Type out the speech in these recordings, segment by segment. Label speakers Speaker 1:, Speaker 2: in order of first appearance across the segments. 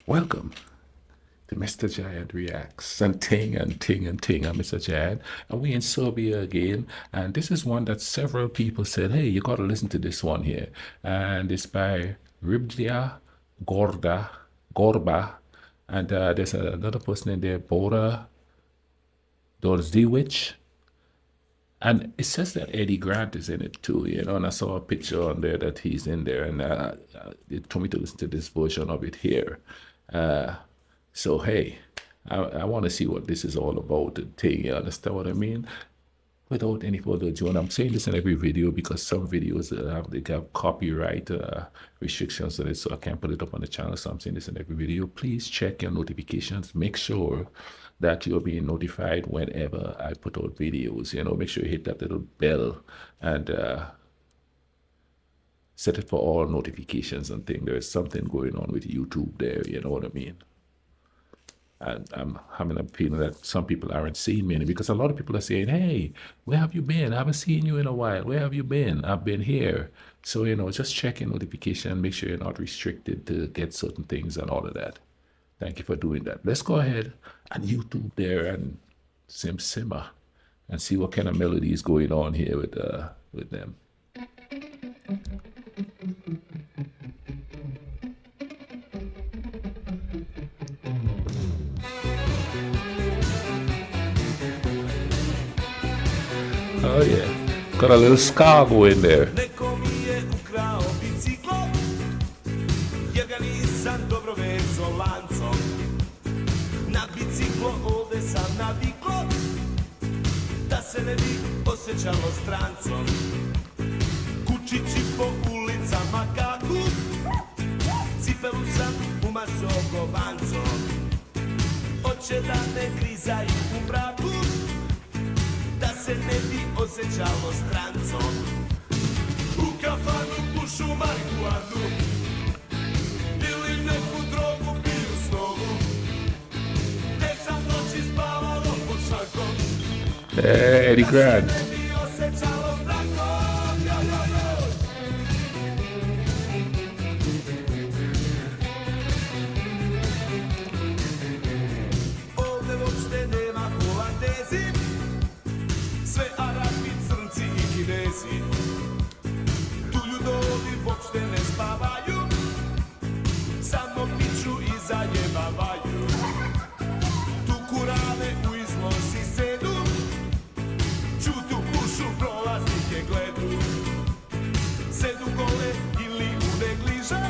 Speaker 1: Welcome to Mr. Giant Reacts and Ting and Ting and Ting. I'm Mr. Giant, and we in Serbia again. And this is one that several people said, hey, you got to listen to this one here. And it's by Riblja Čorba. And there's another person in there, Bora, Đorđević. And it says that Eddie Grant is in it too, and I saw a picture on there that he's in there, and it told me to listen to this version of it here. So hey, I want to see what this is all about, the thing, you understand what I mean? Without any further ado, and I'm saying this in every video because some videos they have copyright restrictions on it, so I can't put it up on the channel, so I'm saying this in every video. Please check your notifications, make sure that you're being notified whenever I put out videos, make sure you hit that little bell and set it for all notifications and things. There's something going on with YouTube there, you know what I mean? And I'm having a feeling that some people aren't seeing me because a lot of people are saying, hey, where have you been? I haven't seen you in a while. Where have you been? I've been here. So, just check your notification, make sure you're not restricted to get certain things and all of that. Thank you for doing that. Let's go ahead and YouTube there and simmer and see what kind of melody is going on here with them. Oh yeah, got a little ska going there.
Speaker 2: Na biciklo ovde sam naviklo, da se ne bi osjećalo strancom. Kučići po ulicama kaku, cipelu sam umaso govancom. Oće da ne grizaju u mraku, da se ne bi osjećalo strancom. U kafanu pušu marihuanu, ili neku drogu piju snovu.
Speaker 1: Hey, Eddie Grant.
Speaker 2: Ovde uopšte nema Holandezi, sve Arapi, Crnci i Kinezi. Tu ljudovi uopšte ne spavaju, samo piču i zajebavaju. Tu kurale u izlozi sedu, čutu pušu prolaznike gledu. Sedu gole ili u negliže,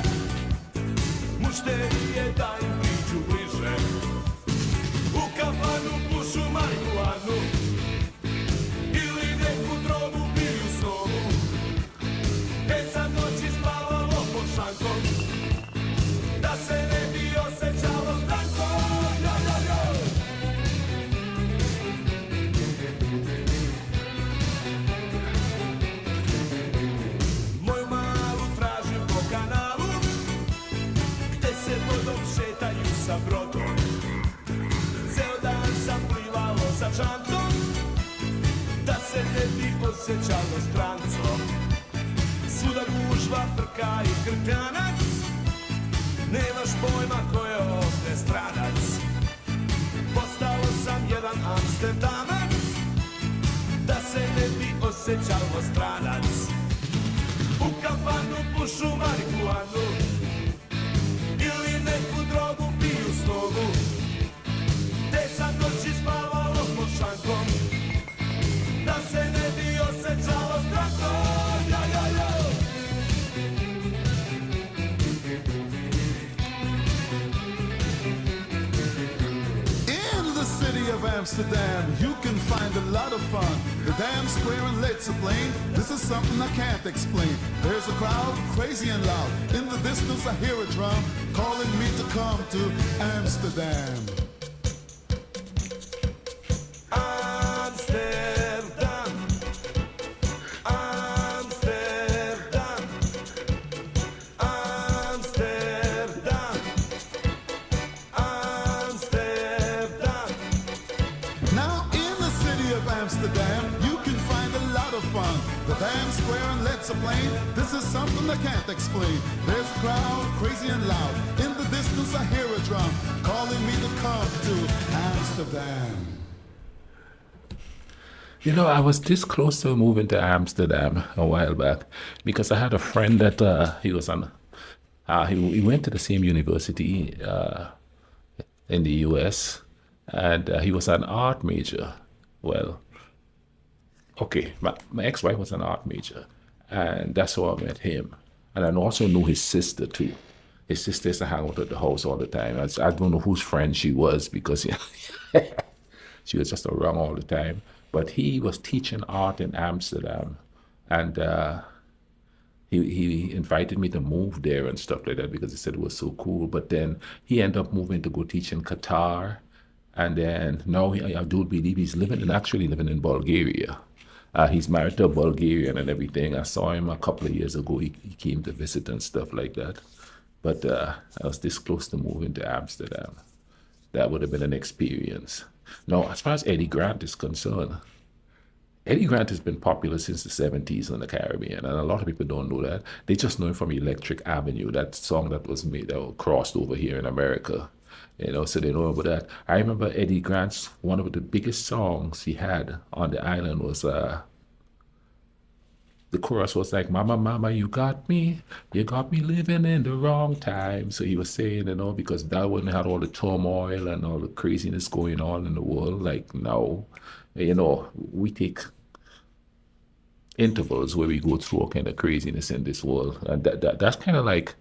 Speaker 2: mušterije da im priđu bliže. U kafanu pušu marihuanu, ili neku drogu piju snovu. Sad noći spavalo pod šankom, da se ne bi osjećalo stranko. Moju malu tražim po kanalu, gde se vodom šetaju sa brodom. Ceo dan sam plivalo sa čamcom, da se ne bi osjećalo strancom. Svuda gužva, frka i krkanac, nemaš pojma ko je ovde stranac. Postao sam jedan Amsterdamac, da se ne bi osjećalo stranac. U kafanu pušu marihuanu, ili neku drogu piju snovu. Te sad noći spavalo pod šankom, da se ne bi osjećalo stranko.
Speaker 3: Of Amsterdam, you can find a lot of fun. The damn square and let's explain. This is something I can't explain. There's a crowd, crazy and loud. In the distance I hear a drum calling me to come to Amsterdam.
Speaker 2: Amsterdam, Amsterdam, Amsterdam, Amsterdam.
Speaker 3: Now in the city of Amsterdam, you can find a lot of fun. The damn square and let's explain. This is something I can't explain. There's a crowd, crazy and loud. In the distance distance I hear a drum calling me to come to Amsterdam.
Speaker 1: You know, I was this close to moving to Amsterdam a while back because I had a friend that he was on. He went to the same university in the U.S. and he was an art major. Well, okay, my ex-wife was an art major, and that's how I met him. And I also knew his sister too. His sister used to hang out at the house all the time. I don't know whose friend she was because she was just around all the time. But he was teaching art in Amsterdam, and he invited me to move there and stuff like that because he said it was so cool. But then he ended up moving to go teach in Qatar, and then now I do believe he's actually living in Bulgaria. He's married to a Bulgarian and everything. I saw him a couple of years ago. He came to visit and stuff like that. But I was this close to moving to Amsterdam. That would have been an experience. Now, as far as Eddie Grant is concerned, Eddie Grant has been popular since the 70s in the Caribbean, and a lot of people don't know that. They just know him from Electric Avenue, that song that was made, that was crossed over here in America. You know, so they know about that. I remember Eddie Grant's, one of the biggest songs he had on the island was, the chorus was like, Mama, Mama, you got me living in the wrong time. So he was saying, you know, because that one had all the turmoil and all the craziness going on in the world. Like now, you know, we take intervals where we go through all kind of craziness in this world. And that's kind of like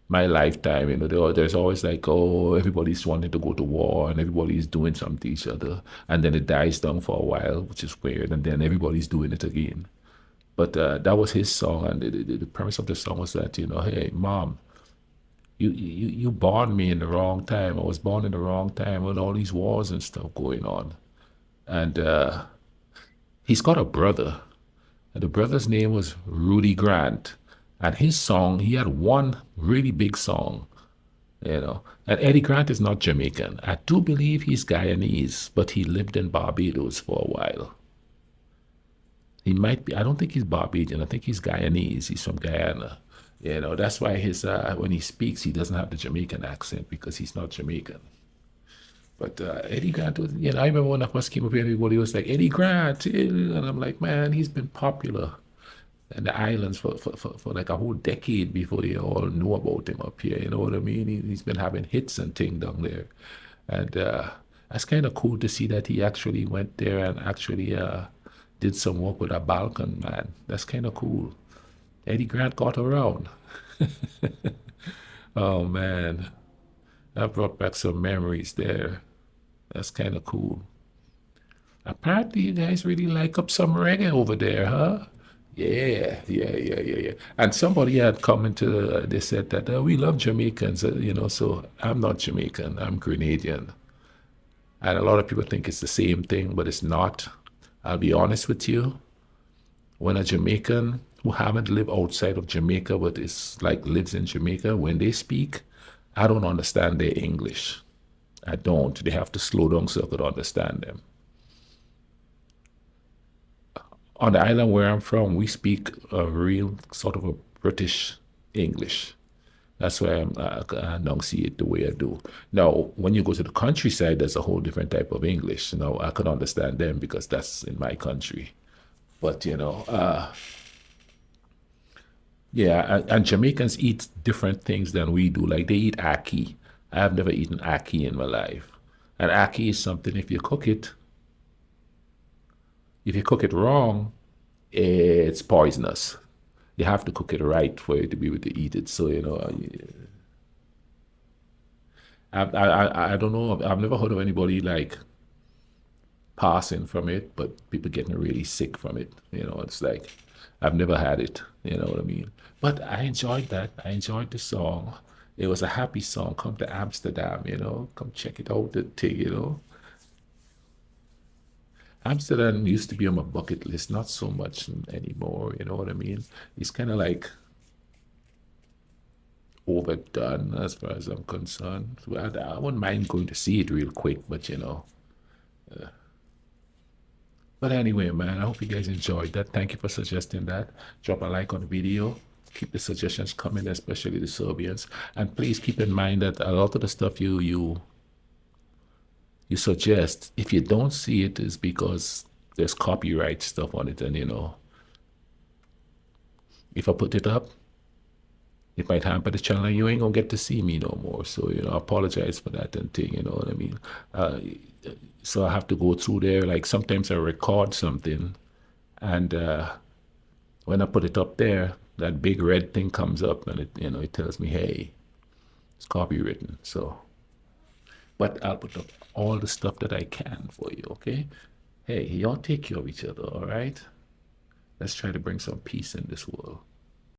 Speaker 1: my lifetime, you know, there's always like, oh, everybody's wanting to go to war and everybody's doing something to each other. And then it dies down for a while, which is weird. And then everybody's doing it again. But that was his song, and the premise of the song was that, you know, hey, Mom, you born me in the wrong time. I was born in the wrong time with all these wars and stuff going on. And he's got a brother, and the brother's name was Rudy Grant. And his song, he had one really big song, you know. And Eddie Grant is not Jamaican. I do believe he's Guyanese, but he lived in Barbados for a while. He might be, I don't think he's Barbadian, I think he's Guyanese, he's from Guyana. You know, that's why his when he speaks, he doesn't have the Jamaican accent because he's not Jamaican. But Eddie Grant was, you know, I remember when I first came up here, everybody was like, Eddie Grant, and I'm like, man, he's been popular in the islands for like a whole decade before they all knew about him up here, you know what I mean? He's been having hits and things down there. And that's kind of cool to see that he actually went there and actually did some work with a Balkan man. That's kind of cool. Eddie Grant got around. Oh man, that brought back some memories there. That's kind of cool. Apparently you guys really like up some reggae over there, huh? Yeah. And somebody had commented, they said that we love Jamaicans, you know, so I'm not Jamaican, I'm Grenadian. And a lot of people think it's the same thing, but it's not. I'll be honest with you, when a Jamaican who haven't lived outside of Jamaica but is like lives in Jamaica, when they speak, I don't understand their English. I don't. They have to slow down so I could understand them. On the island where I'm from, we speak a real sort of a British English. That's why I enunciate the way I do. Now, when you go to the countryside, there's a whole different type of English. Now, I can understand them because that's in my country. But, you know, yeah, and Jamaicans eat different things than we do. Like they eat ackee. I have never eaten ackee in my life. And ackee is something, if you cook it wrong, it's poisonous. You have to cook it right for you to be able to eat it. So, you know, I don't know. I've never heard of anybody like passing from it, but people getting really sick from it. You know, it's like, I've never had it. You know what I mean? But I enjoyed that. I enjoyed the song. It was a happy song. Come to Amsterdam, you know, come check it out, the thing, you know. Amsterdam used to be on my bucket list, not so much anymore, you know what I mean? It's kind of like overdone as far as I'm concerned. So I wouldn't mind going to see it real quick, but you know. But anyway, man, I hope you guys enjoyed that. Thank you for suggesting that. Drop a like on the video. keep the suggestions coming, especially the Serbians. And please keep in mind that a lot of the stuff you suggest, if you don't see it, is because there's copyright stuff on it, and if I put it up, it might hamper the channel, and you ain't gonna get to see me no more. So I apologize for that and thing. You know what I mean? So I have to go through there. Like sometimes I record something, and when I put it up there, that big red thing comes up, and it tells me, hey, it's copywritten. So, but I'll put up all the stuff that I can for you. Okay? Hey, y'all take care of each other. All right? Let's try to bring some peace in this world.